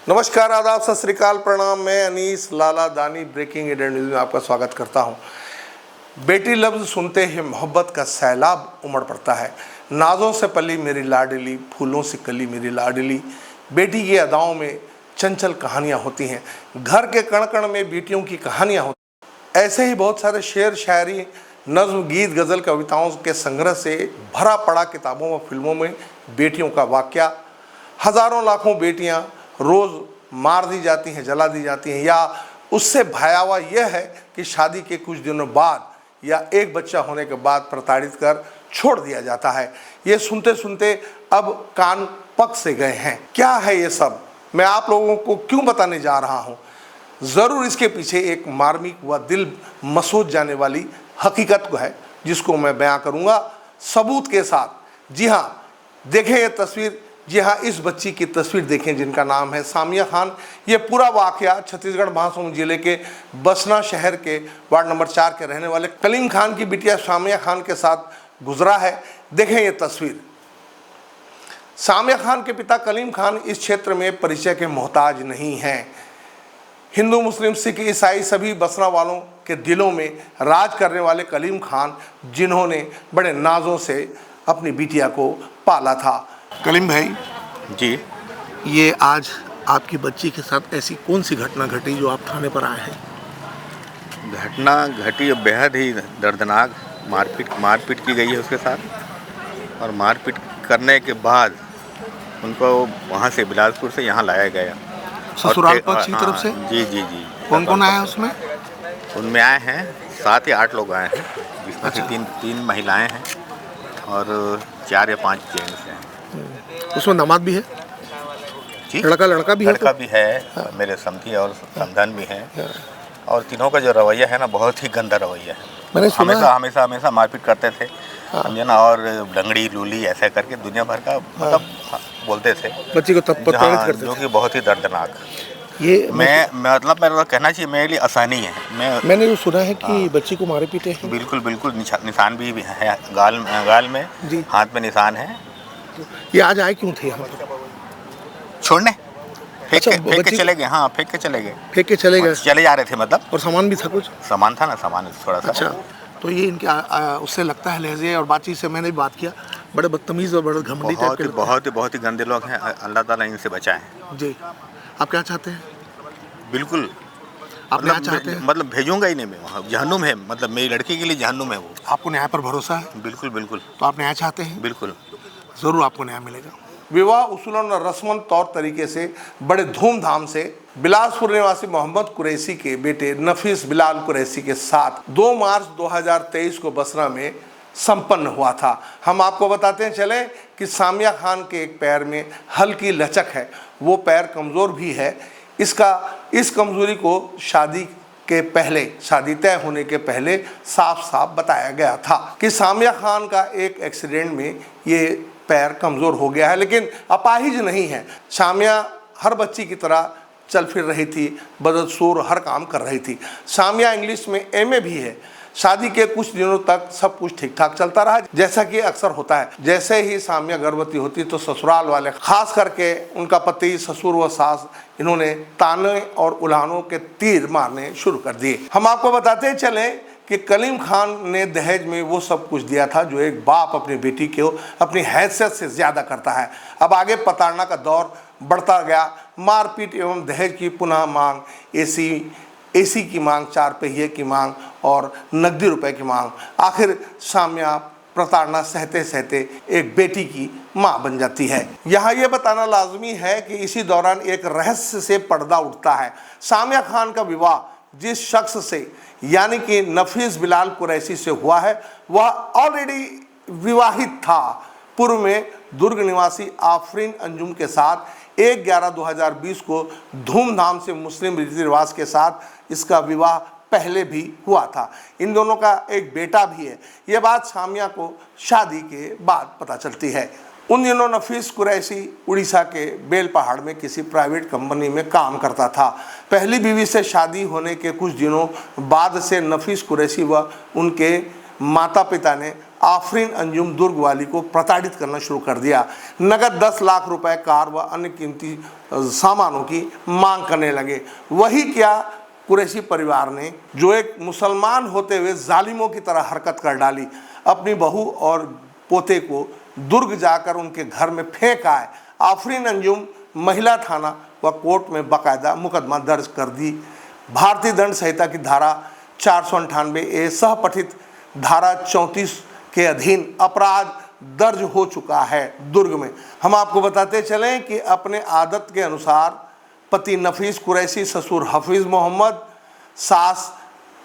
नमस्कार, आदाब, सत श्री अकाल, प्रणाम। मैं अनीस लाला दानी ब्रेकिंग इंडिया न्यूज़ में आपका स्वागत करता हूं। बेटी लफ्ज़ सुनते ही मोहब्बत का सैलाब उमड़ पड़ता है। नाजों से पली मेरी लाडली, फूलों से कली मेरी लाडली। बेटी की अदाओं में चंचल कहानियाँ होती हैं, घर के कण कण में बेटियों की कहानियाँ होती हैं। ऐसे ही बहुत सारे शेर, शायरी, नज्म, गीत, गज़ल, कविताओं के संग्रह से भरा पड़ा किताबों व फिल्मों में बेटियों का वाक़या। हज़ारों लाखों बेटियां रोज़ मार दी जाती हैं, जला दी जाती हैं, या उससे भयावह यह है कि शादी के कुछ दिनों बाद या एक बच्चा होने के बाद प्रताड़ित कर छोड़ दिया जाता है। ये सुनते सुनते अब कान पक से गए हैं। क्या है ये सब, मैं आप लोगों को क्यों बताने जा रहा हूँ? ज़रूर इसके पीछे एक मार्मिक व दिल मसोज जाने वाली हकीकत को है, जिसको मैं बयां करूँगा सबूत के साथ। जी हाँ, देखें ये तस्वीर। जी हाँ, इस बच्ची की तस्वीर देखें जिनका नाम है सामिया खान। ये पूरा वाक़या छत्तीसगढ़ महासमुंद जिले के बसना शहर के वार्ड नंबर 4 के रहने वाले कलीम खान की बिटिया सामिया खान के साथ गुजरा है। देखें ये तस्वीर। सामिया खान के पिता कलीम खान इस क्षेत्र में परिचय के मोहताज नहीं हैं। हिंदू, मुस्लिम, सिख, ईसाई सभी बसना वालों के दिलों में राज करने वाले कलीम खान, जिन्होंने बड़े नाजों से अपनी बिटिया को पाला था। कलीम भाई जी, ये आज आपकी बच्ची के साथ ऐसी कौन सी घटना घटी जो आप थाने पर आए हैं? घटना घटी बेहद ही दर्दनाक। मारपीट की गई है उसके साथ, और मारपीट करने के बाद उनको वहाँ से बिलासपुर से यहाँ लाया गया। ससुराल पक्ष की तरफ से? जी जी जी। कौन कौन आया उसमें? उनमें आए हैं 7 या 8 लोग आए हैं, जिसमें से तीन महिलाएं हैं और 4 या 5 जेंट्स हैं। उसमें दामाद भी है? जी, लड़का भी है? लड़का भी है। हाँ। मेरे समधी और समधन भी हैं। हाँ। और तीनों का जो रवैया है ना, बहुत ही गंदा रवैया है। मैंने सुना हमेशा मारपीट करते थे। हाँ। समझे ना, और लंगड़ी लूली ऐसे करके दुनिया भर का मतलब बोलते थे बच्ची को तब प्रताड़ित करते थे, जो कि बहुत ही दर्दनाक। ये मतलब मेरा कहना चाहिए मेरे लिए आसानी है। मैंने ये सुना है कि बच्ची को मारे पीटे हैं। बिल्कुल निशान भी है, गाल में, हाथ में निशान है। ये आज आए क्यों थे यहाँ पर? छोड़ने फेंक के चले गए। हाँ, फेंक के चले गए। चले जा रहे थे मतलब। और सामान भी था? कुछ सामान था ना, सामान थोड़ा सा। अच्छा, तो ये इनके उससे लगता है लहजे और बातचीत से मैंने बात किया, बड़े बदतमीज और बड़े घमंडी टाइप के। बहुत ही गंदे लोग हैं। अल्लाह ताला इनसे बचाए जी। आप क्या चाहते हैं? बिल्कुल, आप क्या चाहते हैं? मतलब भेजूंगा ही नहीं मैं वहाँ। जहन्नुम है, मतलब मेरी लड़की के लिए जहन्नुम है वो। आपको न्याय पर भरोसा है? बिल्कुल। तो आप न्याय चाहते हैं? बिल्कुल, ज़रूर आपको न्याय मिलेगा। विवाह उसूलन और रस्मन तौर तरीके से बड़े धूमधाम से बिलासपुर निवासी मोहम्मद कुरैशी के बेटे नफीस बिलाल कुरैशी के साथ 2 मार्च 2023 को बसना में संपन्न हुआ था। हम आपको बताते चले कि सामिया खान के एक पैर में हल्की लचक है, वो पैर कमज़ोर भी है। इस कमज़ोरी को शादी तय होने के पहले साफ बताया गया था कि सामिया खान का एक एक्सीडेंट में ये पैर कमज़ोर हो गया है, लेकिन अपाहिज नहीं है। सामिया हर बच्ची की तरह चल फिर रही थी, बदसूर हर काम कर रही थी। सामिया इंग्लिश में MA भी है। शादी के कुछ दिनों तक सब कुछ ठीक ठाक चलता रहा, जैसा कि अक्सर होता है। जैसे ही सामिया गर्भवती होती तो ससुराल वाले, खास करके उनका पति, ससुर व सास, इन्होंने ताने और उल्हानों के तीर मारने शुरू कर दिए। हम आपको बताते चले कि कलीम खान ने दहेज में वो सब कुछ दिया था जो एक बाप अपनी बेटी को अपनी हैसियत से ज़्यादा करता है। अब आगे प्रताड़ना का दौर बढ़ता गया। मारपीट एवं दहेज की पुनः मांग, एसी की मांग, 4 पहिए की मांग और नकदी रुपए की मांग। आखिर सामिया प्रताड़ना सहते एक बेटी की मां बन जाती है। यहाँ ये बताना लाजमी है कि इसी दौरान एक रहस्य से पर्दा उठता है। सामिया खान का विवाह जिस शख्स से यानी कि नफीस बिलाल कुरैशी से हुआ है, वह ऑलरेडी विवाहित था। पूर्व में दुर्ग निवासी आफरीन अंजुम के साथ 1/11/2020 को धूमधाम से मुस्लिम रीति रिवाज के साथ इसका विवाह पहले भी हुआ था। इन दोनों का एक बेटा भी है। यह बात सामिया को शादी के बाद पता चलती है। उन दिनों नफीस कुरैशी उड़ीसा के बेल पहाड़ में किसी प्राइवेट कंपनी में काम करता था। पहली बीवी से शादी होने के कुछ दिनों बाद से नफीस कुरैशी व उनके माता पिता ने आफरीन अंजुम दुर्ग वाली को प्रताड़ित करना शुरू कर दिया। नगद 10 लाख रुपए, कार व अन्य कीमती सामानों की मांग करने लगे। वही क्या, कुरैशी परिवार ने, जो एक मुसलमान होते हुए जालिमों की तरह हरकत कर डाली, अपनी बहू और पोते को दुर्ग जाकर उनके घर में फेंक आए। आफरीन अंजुम महिला थाना व कोर्ट में बाकायदा मुकदमा दर्ज कर दी। भारतीय दंड संहिता की धारा 498A सहपठित धारा 34 के अधीन अपराध दर्ज हो चुका है दुर्ग में। हम आपको बताते चलें कि अपने आदत के अनुसार पति नफीस कुरैशी, ससुर हफीज़ मोहम्मद, सास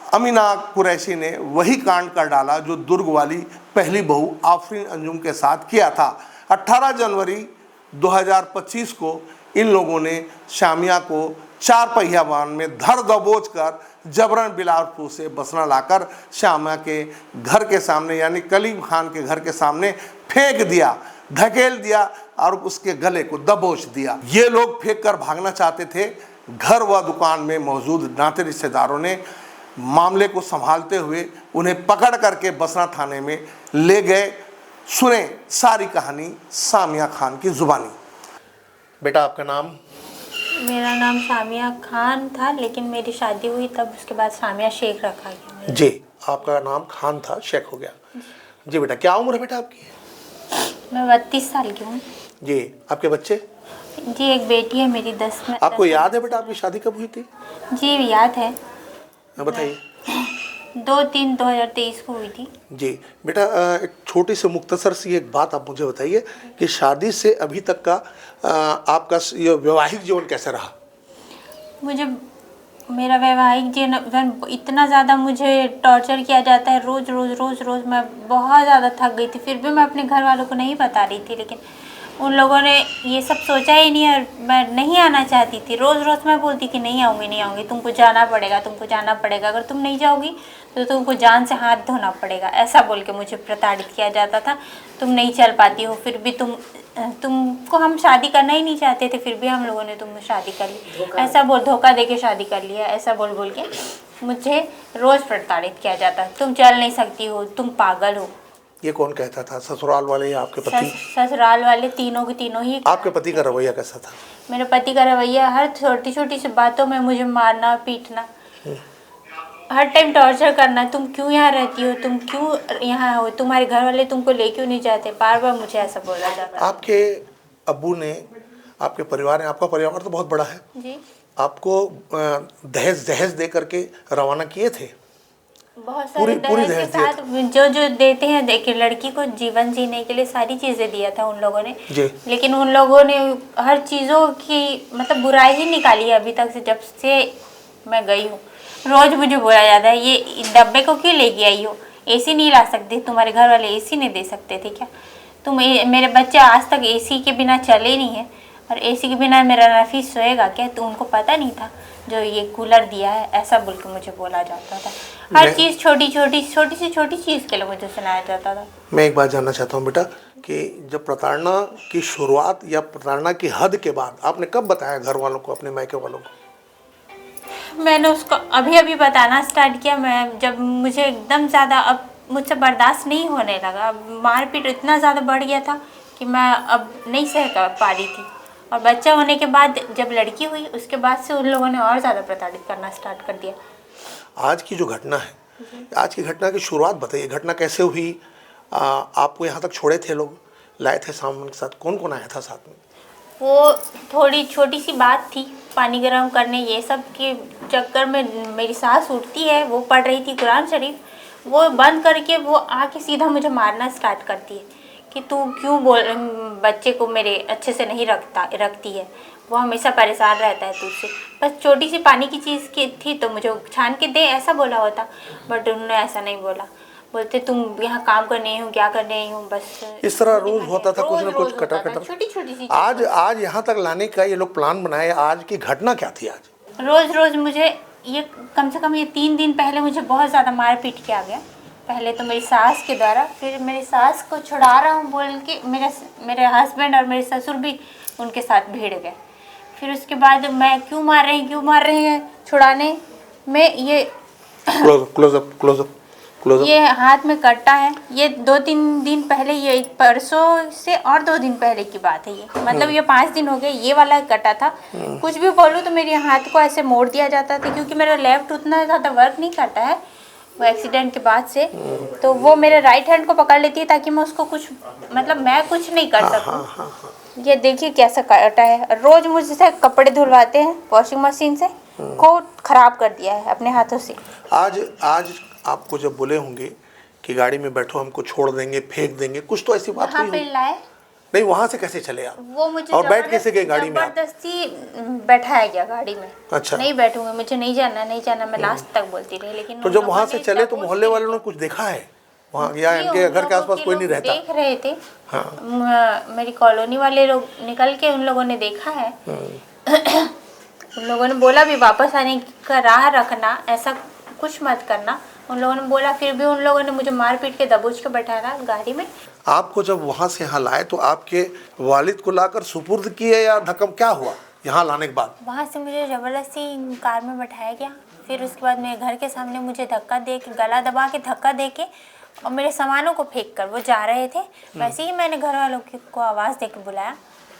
अमीना कुरैशी ने वही कांड कर डाला जो दुर्ग वाली पहली बहू आफरीन अंजुम के साथ किया था। 18 जनवरी 2025 को इन लोगों ने शामिया को 4 पहिया वाहन में धर दबोच कर जबरन बिलासपुर से बसना लाकर शामिया के घर के सामने, यानी कलीम खान के घर के सामने फेंक दिया, धकेल दिया और उसके गले को दबोच दिया। ये लोग फेंक कर भागना चाहते थे। घर व दुकान में मौजूद नाते रिश्तेदारों ने मामले को संभालते हुए उन्हें पकड़ करके बसना थाने में ले गए। सुने सारी कहानी सामिया खान की जुबानी। बेटा, आपका नाम? मेरा नाम सामिया खान था, लेकिन मेरी शादी हुई तब उसके बाद सामिया शेख रखा गया। जी, आपका नाम खान था, शेख हो गया। जी बेटा, क्या उम्र है बेटा आपकी? मैं 32 साल की हूँ। जी, आपके बच्चे? जी, एक बेटी है मेरी 10 में। आपको याद है बेटा आपकी शादी कब हुई थी? जी याद है। बताइए। 2/3/2023 को हुई थी। जी बेटा, एक छोटी सी मुख्तसर सी एक बात आप मुझे बताइए कि शादी से अभी तक का आपका ये वैवाहिक जीवन कैसा रहा? मुझे मेरा वैवाहिक जीवन इतना ज़्यादा मुझे टॉर्चर किया जाता है, रोज़ रोज़ रोज़ रोज़। मैं बहुत ज़्यादा थक गई थी, फिर भी मैं अपने घर वालों को नहीं बता रही थी, लेकिन उन लोगों ने ये सब सोचा ही नहीं और मैं नहीं आना चाहती थी। रोज़ रोज़ मैं बोलती कि नहीं आऊँगी नहीं आऊँगी, तुमको जाना पड़ेगा, तुमको जाना पड़ेगा, अगर तुम नहीं जाओगी तो तुमको जान से हाथ धोना पड़ेगा, ऐसा बोल के मुझे प्रताड़ित किया जाता था। तुम नहीं चल पाती हो, फिर भी तुमको हम शादी करना ही नहीं चाहते थे, फिर भी हम लोगों ने तुमको शादी कर ली, ऐसा बोल, धोखा दे के शादी कर लिया, ऐसा बोल बोल के मुझे रोज़ प्रताड़ित किया जाता। तुम चल नहीं सकती हो, तुम पागल हो। ये कौन कहता था, ससुराल वाले या आपके पति? ससुराल वाले तीनों के तीनों ही। आपके पति का रवैया कैसा था? मेरे पति का रवैया हर छोटी छोटी सी बातों में मुझे मारना पीटना, हर टाइम टॉर्चर करना। तुम क्यों यहाँ रहती हो, तुम क्यों यहाँ हो, तुम्हारे घर वाले तुमको ले क्यों नहीं जाते, बार बार मुझे ऐसा बोला जाता। आपके अब्बू ने, आपके परिवार ने, आपका परिवार तो बहुत बड़ा है जी, आपको दहेज दे करके रवाना किए थे? बहुत सारे दहेज के साथ जो देते हैं, देखिए लड़की को जीवन जीने के लिए सारी चीज़ें दिया था उन लोगों ने जी। लेकिन उन लोगों ने हर चीज़ों की मतलब बुराई ही निकाली है अभी तक से, जब से मैं गई हूँ। रोज़ मुझे बोला जाता है ये डब्बे को क्यों लेके आई हो, एसी नहीं ला सकते, तुम्हारे घर वाले एसी नहीं दे सकते थे क्या, मेरे बच्चे आज तक एसी के बिना चले नहीं है, और एसी के बिना मेरा नफीस सोएगा क्या, तो उनको पता नहीं था जो ये कूलर दिया है, ऐसा बोल के मुझे बोला जाता था। हर चीज़ छोटी चीज़ के लिए मुझे सुनाया जाता था। मैं एक बात जानना चाहता हूँ बेटा कि जब प्रताड़ना की शुरुआत या प्रताड़ना की हद के बाद आपने कब बताया घर वालों को, अपने मायके वालों को? मैंने उसको अभी बताना स्टार्ट किया, मैं जब मुझे एकदम ज़्यादा अब मुझसे बर्दाश्त नहीं होने लगा, मारपीट इतना ज़्यादा बढ़ गया था कि मैं अब नहीं सह पा रही थी। और बच्चा होने के बाद जब लड़की हुई उसके बाद से उन लोगों ने और ज़्यादा प्रताड़ित करना स्टार्ट कर दिया। आज की जो घटना है, आज की घटना की शुरुआत बताइए, घटना कैसे हुई? आपको यहाँ तक छोड़े थे लोग, लाए थे सामान के साथ, कौन कौन आया था साथ में? वो थोड़ी छोटी सी बात थी, पानी गर्म करने ये सब के चक्कर में मेरी सास उठती है, वो पढ़ रही थी कुरान शरीफ, वो बंद करके वो आके सीधा मुझे मारना स्टार्ट करती है कि तू क्यों बच्चे को मेरे अच्छे से नहीं रखती है, वो हमेशा परेशान रहता है तुझसे। बस छोटी सी पानी की चीज़ की थी तो मुझे छान के दे ऐसा बोला होता, बट उन्होंने ऐसा नहीं बोला, बोलते तुम यहाँ काम करने आई हूँ, क्या करने आई हूँ, बस इस तरह रोज होता था, कुछ ना कुछ कटर छोटी सी। आज यहाँ तक लाने का ये लोग प्लान बनाए, आज की घटना क्या थी? आज रोज मुझे ये कम से कम ये 3 दिन पहले मुझे बहुत ज़्यादा मार पीट किया गया। पहले तो मेरी सास के द्वारा, फिर मेरी सास को छुड़ा रहा हूँ बोल के मेरे हस्बैंड और मेरे ससुर भी उनके साथ भिड़ गए। फिर उसके बाद मैं क्यों मार रहे हैं छुड़ाने में, ये क्लोज अप ये हाथ में कटा है, ये 2-3 दिन पहले, ये परसों से और 2 दिन पहले की बात है ये, मतलब ये 5 दिन हो गए। ये वाला कटा था, कुछ भी बोलूँ तो मेरे हाथ को ऐसे मोड़ दिया जाता था, क्योंकि मेरा लेफ्ट उतना ज़्यादा वर्क नहीं करता है वो एक्सीडेंट के बाद से, तो वो मेरे राइट हैंड को पकड़ लेती है ताकि मैं उसको कुछ, मतलब मैं कुछ नहीं कर सकूँ। ये देखिए कैसा कटा है। रोज मुझसे कपड़े धुलवाते हैं वॉशिंग मशीन से, को खराब कर दिया है अपने हाथों से। आज आपको जब बोले होंगे कि गाड़ी में बैठो, हमको छोड़ देंगे, फेंक देंगे, कुछ तो ऐसी बात हुई होगी? लाए नहीं, वहाँ से कैसे चले आप? वो मुझे और बैठ कैसे गए गाड़ी में? जबरदस्ती बैठाया गया गाड़ी में। अच्छा। नहीं बैठूंगा, मुझे नहीं जाना, नहीं जाना, मैं लास्ट तक बोलती रही, लेकिन तो जब वहाँ से चले तो मोहल्ले वालों ने कुछ देखा है वहाँ, या इनके घर के आसपास कोई नहीं रहता? देख रहे थे। हाँ। मेरी कॉलोनी वाले लोग निकल के, उन लोगों ने देखा है। उन लोगों ने बोला भी वापस आने का राह रखना, ऐसा कुछ मत करना, उन लोगों ने बोला। फिर भी उन लोगों ने मुझे मार पीट के दबोच के बैठाया गाड़ी में। आपको जब वहाँ से यहाँ लाए तो आपके वालिद को लाकर सुपुर्द किए या धक्कम, क्या हुआ यहाँ लाने के बाद? वहाँ से मुझे ज़बरदस्ती कार में बैठाया गया, फिर उसके बाद मेरे घर के सामने मुझे धक्का दे के, गला दबा के धक्का दे के, और मेरे सामानों को फेंक कर वो जा रहे थे। वैसे ही मैंने घर वालों को आवाज़ दे के बुलाया।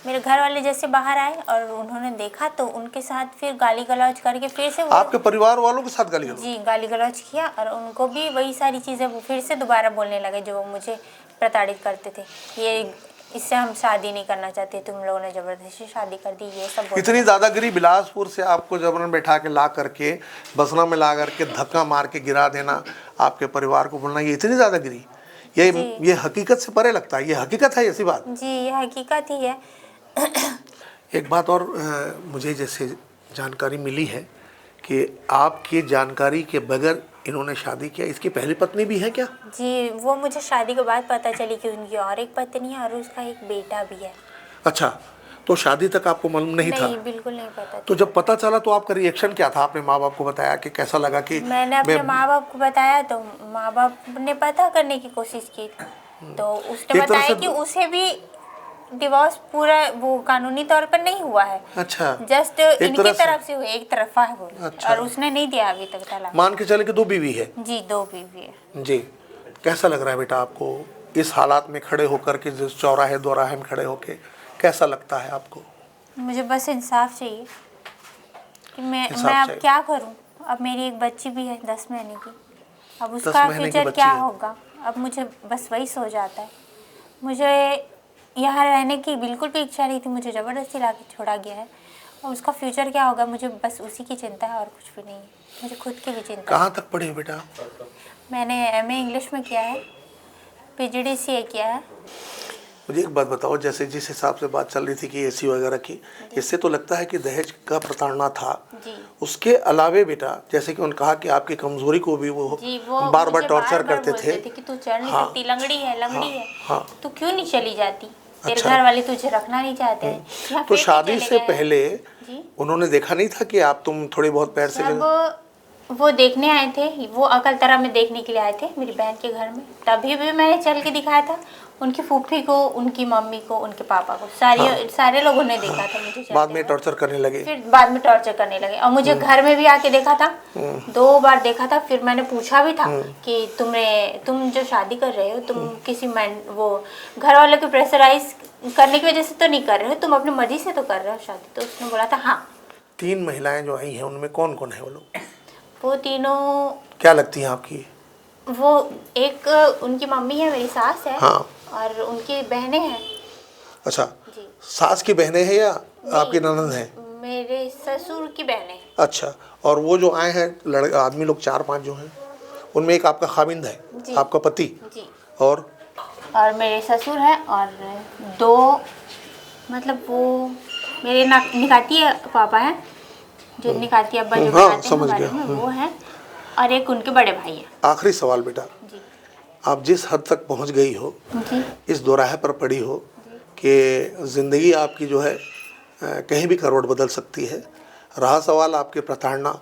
मेरे घर वाले जैसे बाहर आए और उन्होंने देखा तो उनके साथ फिर गाली गलौज करके फिर से आपके परिवार वालों के साथ गाली गलौज? जी, गाली गलौज किया, और उनको भी वही सारी चीज़ें वो फिर से दोबारा बोलने लगे जो मुझे प्रताड़ित करते थे। ये इससे हम शादी नहीं करना चाहते, तुम लोगों ने ज़बरदस्ती शादी कर दी, ये सब। इतनी दादागिरी बिलासपुर से आपको जबरन बैठा के ला करके बसना में ला करके धक्का मार के गिरा देना, आपके परिवार को बोलना, ये इतनी दादागिरी, ये हकीकत से परे लगता है। ये हकीकत है, ऐसी बात? जी, ये हकीकत ही है। एक बात और मुझे जैसे जानकारी मिली है कि आपकी जानकारी के बगैर इन्होंने शादी किया। इसकी पहली पत्नी भी है क्या? जी, वो मुझे शादी के बाद पता चली कि उनकी और एक पत्नी है और उसका एक बेटा भी है। अच्छा, तो शादी तक आपको मालूम नहीं था? नहीं, बिल्कुल नहीं पता। तो जब पता चला तो आपका रिएक्शन क्या था? आपने माँ बाप को बताया कि कैसा लगा? कि मैंने अपने माँ बाप को बताया तो माँ बाप ने पता करने की कोशिश की, तो उसने बताया कि उसे भी डिवोर्स पूरा वो कानूनी तौर पर नहीं हुआ है। अच्छा, जस्ट इनकी तरफ से हुआ, एक तरफा है वो। अच्छा। और उसने नहीं दिया अभी तक तलाक। मान के चले कि 2 बीवी है? जी, 2 बीवी है। जी, कैसा लग रहा है बेटा आपको इस हालात में खड़े होकर के, जिस चौराहे दोराहे में खड़े होके, कैसा लगता है आपको? मुझे बस इंसाफ चाहिए कि मैं अब क्या करूं। अब मेरी एक बच्ची भी है 10 महीने की, अब उसका फ्यूचर क्या होगा? अब मुझे बस वही सो जाता है। मुझे यहाँ रहने की बिल्कुल भी इच्छा नहीं थी, मुझे ज़बरदस्ती ला के छोड़ा गया है, और उसका फ्यूचर क्या होगा मुझे बस उसी की चिंता है और कुछ भी नहीं है। मुझे खुद की भी चिंता है। कहाँ तक पढ़े बेटा? मैंने MA इंग्लिश में किया है, PGDCA किया है। मुझे एक बात बताओ, जैसे जिस हिसाब से बात चल रही थी कि AC वगैरह की, इससे तो लगता है कि दहेज का प्रताड़ना था। जी। उसके अलावे बेटा, जैसे कि उन्होंने कहा कि आपकी कमजोरी को भी वो बार बार टॉर्चर करते थे कि तू चढ़ नहीं सकती, लंगड़ी है, लंगड़ी है। हाँ। तू क्यों नहीं चली जाती? तेरे अच्छा। घर वाले तुझे रखना नहीं चाहते हैं। तो शादी से पहले उन्होंने देखा नहीं था कि आप तुम थोड़ी बहुत पैर से? वो देखने आए थे, वो अकलतरा में देखने के लिए आए थे मेरी बहन के घर में, तभी भी मैंने चल के दिखाया था उनकी फूफी को, उनकी मम्मी को, उनके पापा को, सारे लोगों ने देखा था मुझे। बाद में टॉर्चर करने लगे? फिर बाद में टॉर्चर करने लगे, और मुझे घर में भी आके देखा था, 2 बार देखा था। फिर मैंने पूछा भी था कि तुम जो शादी कर रहे हो, तुम किसी वो घर वालों को प्रेशराइज करने की वजह से तो नहीं कर रहे हो, तुम अपनी मर्जी से तो कर रहे हो शादी? तो उसने बोला था हाँ। 3 महिलाएं जो आई हैं उनमें कौन कौन है वो लोग? वो तीनों क्या लगती हैं आपकी? वो एक उनकी मम्मी है, मेरी सास है। हाँ। और उनकी बहनें हैं। अच्छा जी। सास की बहनें हैं या आपकी ननद हैं? मेरे ससुर की बहनें। अच्छा, और वो जो आए हैं आदमी लोग 4-5 जो हैं, उनमें एक आपका खाविंद है, आपका पति? जी। और मेरे ससुर है, और 2 मतलब वो मेरे निकाती है पापा है, जो निकाती अब्बा जो बताते हैं बारे में, वो है, और एक उनके बड़े भाई है। आखिरी सवाल बेटा, आप जिस हद तक पहुंच गई हो, इस दोराहे पर पड़ी हो कि ज़िंदगी आपकी जो है कहीं भी करवट बदल सकती है, रहा सवाल आपके प्रताड़ना,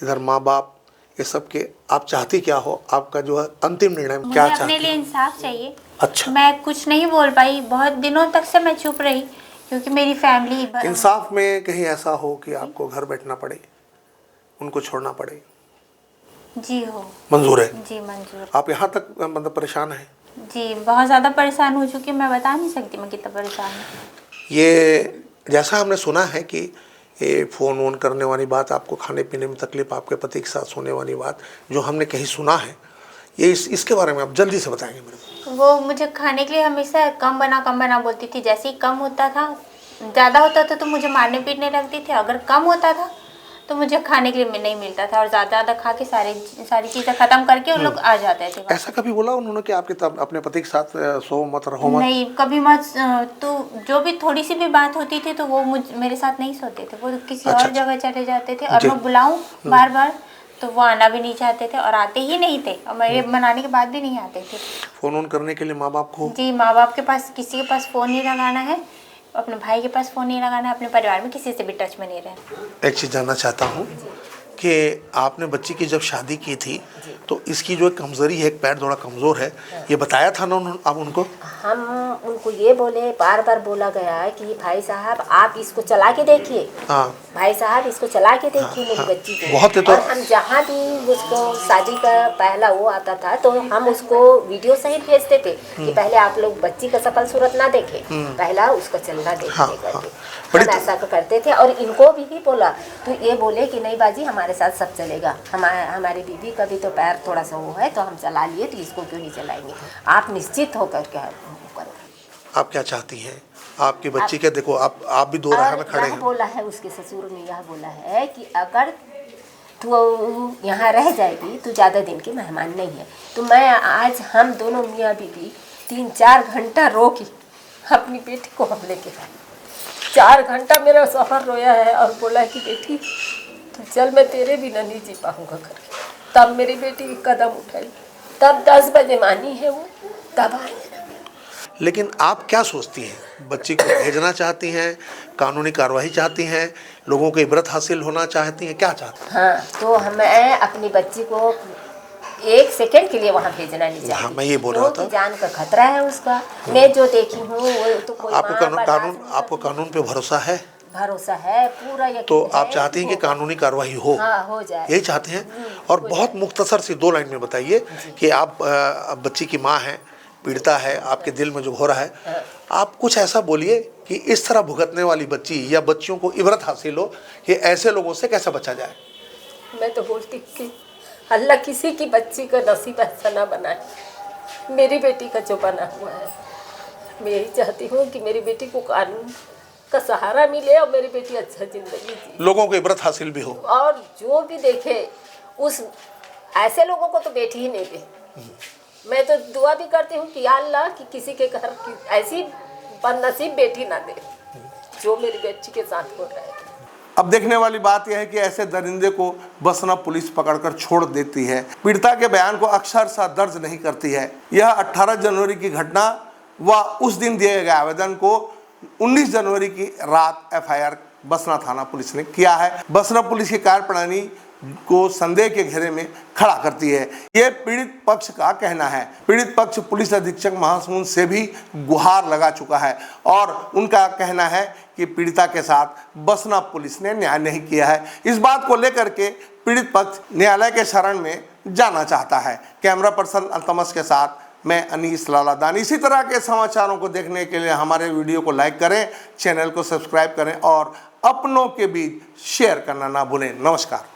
इधर माँ बाप, ये सब के, आप चाहती क्या हो? आपका जो है अंतिम निर्णय क्या चाहती? अपने लिए इंसाफ चाहिए। अच्छा। मैं कुछ नहीं बोल पाई, बहुत दिनों तक से मैं चुप रही, क्योंकि मेरी फैमिली। इंसाफ में कहीं ऐसा हो कि आपको घर बैठना पड़े, उनको छोड़ना पड़े? जी हो। मंजूर है? जी मंजूर। आप यहाँ तक मतलब परेशान हैं? जी बहुत ज़्यादा परेशान हो चुकी, मैं बता नहीं सकती मैं कितना परेशान हूँ। ये जैसा हमने सुना है कि ये फ़ोन वोन करने वाली बात, आपको खाने पीने में तकलीफ़, आपके पति के साथ सोने वाली बात, जो हमने कहीं सुना है, ये इसके बारे में आप जल्दी से बताएंगे मेरे को। वो मुझे खाने के लिए हमेशा कम बना बोलती थी। जैसे ही कम होता था, ज़्यादा होता था तो मुझे मारने पीटने लगती थी। अगर कम होता था तो मुझे खाने के लिए नहीं मिलता था, और ज़्यादा खा के सारी चीज़ें ख़त्म करके उन लोग आ जाते थे। ऐसा कभी बोला उन्होंने कि आपके अपने पति के साथ सो मत रहो मत? नहीं, कभी मत। तो जो भी थोड़ी सी भी बात होती थी तो वो मेरे साथ नहीं सोते थे, वो किसी और जगह चले जाते थे। और मैं बुलाऊं बार बार तो वो आना भी नहीं चाहते थे, और आते ही नहीं थे, और मेरे मनाने के बाद भी नहीं आते थे। फ़ोन ऑन करने के लिए माँ बाप को? जी, माँ बाप के पास किसी के पास फ़ोन नहीं लगाना है, अपने भाई के पास फ़ोन नहीं लगाना है, अपने परिवार में किसी से भी टच में नहीं रहना। एक चीज़ जानना चाहता हूँ कि आपने बच्ची की जब शादी की थी तो इसकी जो एक कमज़ोरी है, एक पैर थोड़ा कमज़ोर है, ये बताया था ना आप उनको? हम उनको ये बोले, बार बार बोला गया है कि भाई साहब आप इसको चला के देखिए। हाँ, भाई साहब इसको चला के देखिए मेरी बच्ची को। बहुत है तो। और हम जहाँ भी उसको शादी का पहला वो आता था तो हम उसको वीडियो सहित भेजते थे कि पहले आप लोग बच्ची का शकल सूरत ना देखें, पहला उसका चलना देखिए करके हम ऐसा करते थे। और इनको भी बोला तो ये बोले कि नहीं बाजी हमारे साथ सब चलेगा, हमारी बीबी का भी तो पैर थोड़ा सा वो है तो हम चला लिए, तो इसको क्यों नहीं चलाएंगे, आप निश्चित होकर के करो। आप क्या चाहती हैं आपकी बच्ची के? देखो आप भी दो राह में खड़े हैं। बोला है उसके ससुर ने, यह बोला है कि अगर तू यहाँ रह जाएगी तो ज़्यादा दिन की मेहमान नहीं है। तो मैं आज हम दोनों मियाँ बीबी 3-4 घंटा रोकी अपनी बेटी को, हम लेके गए 4 घंटा मेरा सफ़र रोया है और बोला कि बेटी तो चल, मैं तेरे बिना नहीं जी पाऊँगा करके। तब मेरी बेटी कदम उठाई, तब 10 बजे मानी है वो, तब आई। लेकिन आप क्या सोचती हैं? बच्ची को भेजना चाहती हैं, कानूनी कार्रवाई चाहती हैं, लोगों को इबरत हासिल होना चाहती हैं, क्या चाहती हैं? हाँ, तो मैं अपनी बच्ची को 1 सेकंड के लिए वहाँ भेजना नहीं चाहती। हाँ, मैं ये बोल रहा था। जान का खतरा है उसका। मैं जो देखी हूँ वो तो कोई आपको कानून पे भरोसा है? भरोसा है, पूरा यकीन तो है आप चाहती हैं कि कानूनी कार्रवाई हो? हाँ, हो जाए, यही चाहते हैं। और बहुत मुख्तसर सी 2 लाइन में बताइए कि आप बच्ची की माँ हैं, पीड़िता है, आपके दिल में जो हो रहा है, आप कुछ ऐसा बोलिए कि इस तरह भुगतने वाली बच्ची या बच्चियों को इबरत हासिल हो कि ऐसे लोगों से कैसे बचा जाए। मैं तो बोलती कि अल्लाह किसी की बच्ची का नसीब ऐसा ना बनाए, मेरी बेटी का जो बना हुआ है। मैं यही चाहती हूँ कि मेरी बेटी को कानून का सहारा मिले और मेरी बेटी अच्छा जिंदगी जी, लोगों को इबरत हासिल भी हो, और जो भी देखे उस ऐसे लोगों को तो बेटी ही नहीं दे। मैं तो दुआ भी करती हूँ कि अल्लाह कि किसी के घर की ऐसी बदनसीब बेटी ना दे जो मेरी बेटी के साथ हो रहा है। अब देखने वाली बात यह है कि ऐसे दरिंदे को बसना पुलिस पकड़कर छोड़ देती है। पीड़िता के बयान को अक्षरशः दर्ज नहीं करती है। यह 18 जनवरी की घटना व उस दिन दिए गए आवेदन को 19 जनवरी की रात एफआईआर बसना थाना पुलिस ने किया है। बसना पुलिस की कार्यप्रणाली को संदेह के घेरे में खड़ा करती है, ये पीड़ित पक्ष का कहना है। पीड़ित पक्ष पुलिस अधीक्षक महासमुंद से भी गुहार लगा चुका है और उनका कहना है कि पीड़िता के साथ बसना पुलिस ने न्याय नहीं किया है। इस बात को लेकर के पीड़ित पक्ष न्यायालय के शरण में जाना चाहता है। कैमरा पर्सन अल्तमस के साथ मैं अनीस लालादानी। इसी तरह के समाचारों को देखने के लिए हमारे वीडियो को लाइक करें, चैनल को सब्सक्राइब करें और अपनों के बीच शेयर करना ना भूलें। नमस्कार।